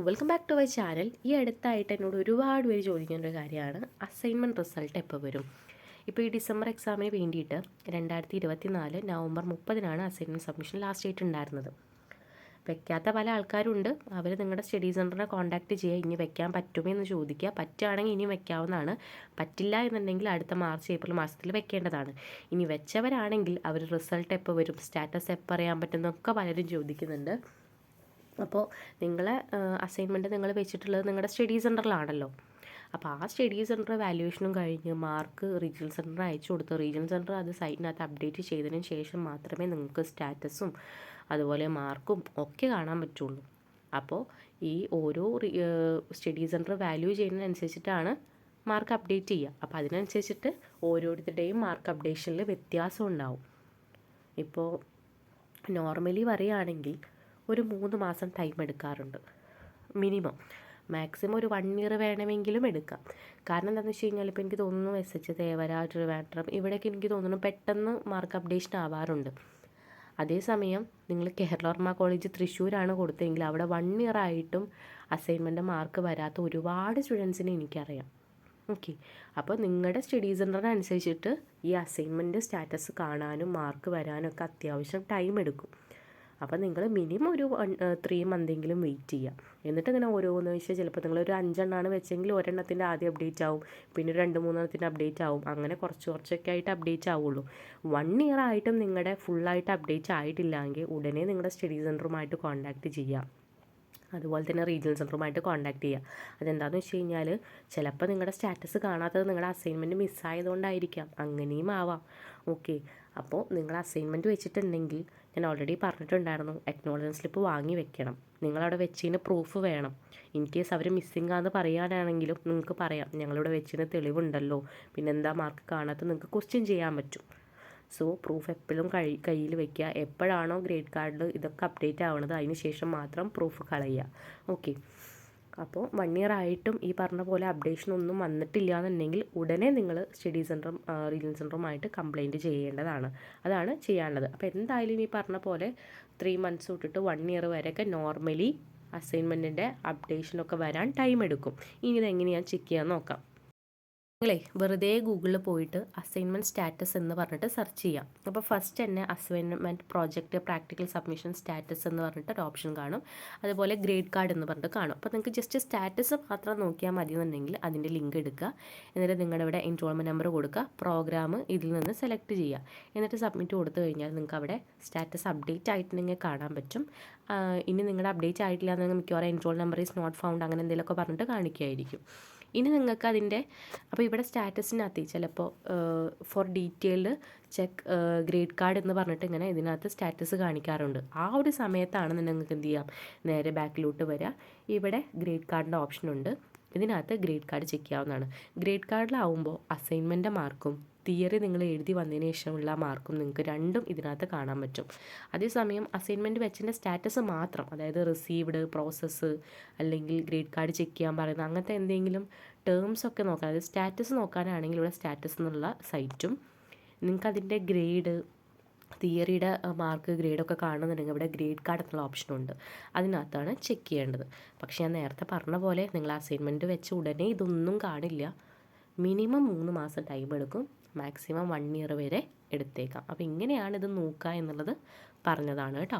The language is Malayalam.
Welcome back to my channel. ഈ അടുത്തായിട്ട് എന്നോട് ഒരുപാട് പേര് ചോദിക്കുന്ന ഒരു കാര്യമാണ് അസൈൻമെൻറ്റ് റിസൾട്ട് എപ്പോൾ വരും. ഇപ്പോൾ ഈ ഡിസംബർ എക്സാമിന് വേണ്ടിയിട്ട് 2024 നവംബർ 30-നാണ് അസൈൻമെൻറ്റ് സബ്മിഷൻ ലാസ്റ്റ് ഡേറ്റ് ഉണ്ടായിരുന്നത്. വെക്കാത്ത പല ആൾക്കാരുണ്ട്. അവർ നിങ്ങളുടെ സ്റ്റഡി സെൻറ്ററിനെ കോൺടാക്റ്റ് ചെയ്യുക, ഇനി വെക്കാൻ പറ്റുമെന്ന് ചോദിക്കുക. പറ്റുകയാണെങ്കിൽ ഇനി വെക്കാവുന്നതാണ്, പറ്റില്ല എന്നുണ്ടെങ്കിൽ അടുത്ത മാർച്ച് ഏപ്രിൽ മാസത്തിൽ വെക്കേണ്ടതാണ്. ഇനി വെച്ചവരാണെങ്കിൽ അവർ റിസൾട്ട് എപ്പോൾ വരും, സ്റ്റാറ്റസ് എപ്പോൾ അറിയാൻ പറ്റുന്നൊക്കെ പലരും ചോദിക്കുന്നുണ്ട്. അപ്പോൾ നിങ്ങളെ അസൈൻമെൻറ്റ് നിങ്ങൾ വെച്ചിട്ടുള്ളത് നിങ്ങളുടെ സ്റ്റഡി സെൻറ്ററിലാണല്ലോ. അപ്പോൾ ആ സ്റ്റഡി സെൻറ്റർ വാല്യുവേഷനും കഴിഞ്ഞ് മാർക്ക് റീജിയണൽ സെൻറ്ററിന് അയച്ചു കൊടുത്ത് റീജിയണൽ സെൻറ്റർ അത് സൈറ്റിനകത്ത് അപ്ഡേറ്റ് ചെയ്തതിന് ശേഷം മാത്രമേ നിങ്ങൾക്ക് സ്റ്റാറ്റസും അതുപോലെ മാർക്കും ഒക്കെ കാണാൻ പറ്റുള്ളൂ. അപ്പോൾ ഈ ഓരോ സ്റ്റഡി സെൻറ്റർ വാല്യൂ ചെയ്യുന്നതിനനുസരിച്ചിട്ടാണ് മാർക്ക് അപ്ഡേറ്റ് ചെയ്യുക. അപ്പോൾ അതിനനുസരിച്ചിട്ട് ഓരോരുത്തരുടെയും മാർക്ക് അപ്ഡേഷനിൽ വ്യത്യാസം ഉണ്ടാവും. ഇപ്പോൾ നോർമലി പറയുകയാണെങ്കിൽ ഒരു 3 മാസം ടൈം എടുക്കാറുണ്ട് മിനിമം. മാക്സിമം ഒരു 1 ഇയർ വേണമെങ്കിലും എടുക്കാം. കാരണം എന്താണെന്ന് വെച്ച് കഴിഞ്ഞാൽ ഇപ്പോൾ എനിക്ക് തോന്നുന്നു SH തേവര, ട്രിവാൻഡ്രം ഇവിടെയൊക്കെ എനിക്ക് തോന്നുന്നു പെട്ടെന്ന് മാർക്ക് അപ്ഡേഷൻ ആവാറുണ്ട്. അതേസമയം നിങ്ങൾ കേരളവർമ്മ കോളേജ് തൃശ്ശൂരാണ് കൊടുത്തതെങ്കിൽ അവിടെ 1 ഇയർ ആയിട്ടും അസൈൻമെൻറ്റ് മാർക്ക് വരാത്ത ഒരുപാട് സ്റ്റുഡൻസിനെ എനിക്കറിയാം. ഓക്കെ, അപ്പോൾ നിങ്ങളുടെ സ്റ്റഡി സെൻറ്ററിനനുസരിച്ചിട്ട് ഈ അസൈൻമെൻറ്റ് സ്റ്റാറ്റസ് കാണാനും മാർക്ക് വരാനും ഒക്കെ അത്യാവശ്യം ടൈം എടുക്കും. അപ്പോൾ നിങ്ങൾ മിനിമം ഒരു 3 മന്തെങ്കിലും വെയിറ്റ് ചെയ്യുക. എന്നിട്ട് ഇങ്ങനെ ഓരോന്ന് വെച്ചാൽ ചിലപ്പോൾ നിങ്ങളൊരു 5 എണ്ണമാണ് വെച്ചെങ്കിൽ ഒരെണ്ണത്തിൻ്റെ ആദ്യം അപ്ഡേറ്റ് ആവും, പിന്നെ 2-3 എണ്ണത്തിൻ്റെ അപ്ഡേറ്റ് ആവും, അങ്ങനെ കുറച്ചൊക്കെ ആയിട്ട് അപ്ഡേറ്റ് ആവുള്ളൂ. 1 ഇയർ ആയിട്ടും നിങ്ങളുടെ ഫുള്ളായിട്ട് അപ്ഡേറ്റ് ആയിട്ടില്ലെങ്കിൽ ഉടനെ നിങ്ങളുടെ സ്റ്റഡി സെൻറ്ററുമായിട്ട് കോൺടാക്റ്റ് ചെയ്യുക. അതുപോലെ തന്നെ റീജിയണൽ സെൻറ്ററുമായിട്ട് കോൺടാക്ട് ചെയ്യുക. അതെന്താണെന്ന് വെച്ച് കഴിഞ്ഞാൽ ചിലപ്പോൾ നിങ്ങളുടെ സ്റ്റാറ്റസ് കാണാത്തത് നിങ്ങളുടെ അസൈൻമെൻറ്റ് മിസ്സായതുകൊണ്ടായിരിക്കാം, അങ്ങനെയും ആവാം. ഓക്കെ, അപ്പോൾ നിങ്ങൾ അസൈൻമെൻറ്റ് വെച്ചിട്ടുണ്ടെങ്കിൽ ഞാൻ ഓൾറെഡി പറഞ്ഞിട്ടുണ്ടായിരുന്നു, അക്നോളജ്മെൻറ്റ് സ്ലിപ്പ് വാങ്ങി വെക്കണം. നിങ്ങളവിടെ വെച്ചതിന് പ്രൂഫ് വേണം. ഇൻ കേസ് അവർ മിസ്സിംഗ് ആണെന്ന് പറയാനാണെങ്കിലും നിങ്ങൾക്ക് പറയാം, ഞങ്ങളിവിടെ വെച്ചതിന് തെളിവുണ്ടല്ലോ, പിന്നെന്താ മാർക്ക് കാണാത്ത നിങ്ങൾക്ക് ക്വസ്റ്റ്യൻ ചെയ്യാൻ പറ്റും. സോ പ്രൂഫ് എപ്പോഴും കയ്യിൽ വയ്ക്കുക. എപ്പോഴാണോ ഗ്രേഡ് കാർഡിൽ ഇതൊക്കെ അപ്ഡേറ്റ് ആവുന്നത് അതിന് ശേഷം മാത്രം പ്രൂഫ് കളയുക. ഓക്കെ, അപ്പോൾ 1 ഇയർ ആയിട്ടും ഈ പറഞ്ഞ പോലെ അപ്ഡേഷൻ ഒന്നും വന്നിട്ടില്ല എന്നുണ്ടെങ്കിൽ ഉടനെ നിങ്ങൾ സ്റ്റഡി സെൻറ്ററും റീജിയണൽ സെൻറ്ററുമായിട്ട് കംപ്ലയിൻറ്റ് ചെയ്യേണ്ടതാണ്. അതാണ് ചെയ്യാനുള്ളത്. അപ്പോൾ എന്തായാലും ഈ പറഞ്ഞ പോലെ 3 മന്ത്സ് തൊട്ടിട്ട് 1 ഇയർ വരെയൊക്കെ നോർമലി അസൈൻമെൻറ്റിൻ്റെ അപ്ഡേഷനൊക്കെ വരാൻ ടൈം എടുക്കും. ഇനി ഇതെങ്ങനെയാണ് ചെക്ക് ചെയ്യാൻ നോക്കാം. നിങ്ങളെ വെറുതെ ഗൂഗിളിൽ പോയിട്ട് അസൈൻമെൻറ്റ് സ്റ്റാറ്റസ് എന്ന് പറഞ്ഞിട്ട് സെർച്ച് ചെയ്യാം. അപ്പോൾ ഫസ്റ്റ് തന്നെ assignment project practical submission status എന്ന് പറഞ്ഞിട്ട് ഒരു ഓപ്ഷൻ കാണും. അതുപോലെ ഗ്രേഡ് കാർഡ് എന്ന് പറഞ്ഞിട്ട് കാണും. അപ്പോൾ നിങ്ങൾക്ക് ജസ്റ്റ് സ്റ്റാറ്റസ് മാത്രം നോക്കിയാൽ മതി എന്നുണ്ടെങ്കിൽ അതിൻ്റെ ലിങ്ക് എടുക്കുക. എന്നിട്ട് നിങ്ങളുടെ ഇവിടെ എൻറോൾമെൻറ്റ് നമ്പർ കൊടുക്കുക, പ്രോഗ്രാം ഇതിൽ നിന്ന് സെലക്ട് ചെയ്യുക. എന്നിട്ട് സബ്മിറ്റ് കൊടുത്തു കഴിഞ്ഞാൽ നിങ്ങൾക്ക് അവിടെ സ്റ്റാറ്റസ് അപ്ഡേറ്റ് ആയിട്ടുണ്ടെങ്കിൽ കാണാൻ പറ്റും. ഇനി നിങ്ങളുടെ അപ്ഡേറ്റ് ആയിട്ടില്ല എന്നെങ്കിൽ മിക്കവാറും enrol number is not found അങ്ങനെ എന്തെങ്കിലുമൊക്കെ പറഞ്ഞിട്ട് കാണിക്കുമായിരിക്കും. ഇനി നിങ്ങൾക്ക് അതിൻ്റെ അപ്പോൾ ഇവിടെ സ്റ്റാറ്റസിനകത്ത് ചിലപ്പോൾ for detailed check grade card എന്ന് പറഞ്ഞിട്ട് ഇങ്ങനെ ഇതിനകത്ത് സ്റ്റാറ്റസ് കാണിക്കാറുണ്ട്. ആ ഒരു സമയത്താണ് നിങ്ങൾക്ക് എന്ത് ചെയ്യാം, നേരെ ബാക്കിലോട്ട് വരിക. ഇവിടെ ഗ്രേഡ് കാർഡിൻ്റെ ഓപ്ഷനുണ്ട്. ഇതിനകത്ത് ഗ്രേഡ് കാർഡ് ചെക്ക് ചെയ്യാവുന്നതാണ്. ഗ്രേഡ് കാർഡിലാവുമ്പോൾ അസൈൻമെൻറ്റ് മാർക്കും തിയറി നിങ്ങൾ എഴുതി വന്നതിന് ശേഷമുള്ള മാർക്കും നിങ്ങൾക്ക് രണ്ടും ഇതിനകത്ത് കാണാൻ പറ്റും. അതേസമയം അസൈൻമെൻറ്റ് വെച്ചതിൻ്റെ സ്റ്റാറ്റസ് മാത്രം, അതായത് റിസീവ്ഡ്, പ്രോസസ്സ് അല്ലെങ്കിൽ ഗ്രേഡ് കാർഡ് ചെക്ക് ചെയ്യാൻ പറയുന്നത് അങ്ങനത്തെ എന്തെങ്കിലും ടേംസൊക്കെ നോക്കാൻ, അതായത് സ്റ്റാറ്റസ് നോക്കാനാണെങ്കിൽ ഇവിടെ സ്റ്റാറ്റസ് എന്നുള്ള സൈറ്റും, നിങ്ങൾക്കതിൻ്റെ ഗ്രേഡ് തിയറിയുടെ മാർക്ക് ഗ്രേഡൊക്കെ കാണുന്നുണ്ടെങ്കിൽ ഇവിടെ ഗ്രേഡ് കാർഡ് എന്നുള്ള ഓപ്ഷനുണ്ട്. അതിനകത്താണ് ചെക്ക് ചെയ്യേണ്ടത്. പക്ഷേ ഞാൻ നേരത്തെ പറഞ്ഞ പോലെ നിങ്ങൾ അസൈൻമെൻറ്റ് വെച്ച് ഉടനെ ഇതൊന്നും കാണില്ല. മിനിമം 3 മാസം ടൈം എടുക്കും, മാക്സിമം 1 ഇയർ വരെ എടുത്തേക്കാം. അപ്പോൾ ഇങ്ങനെയാണ് ഇത് നോക്കുക എന്നുള്ളത് പറഞ്ഞതാണ് കേട്ടോ.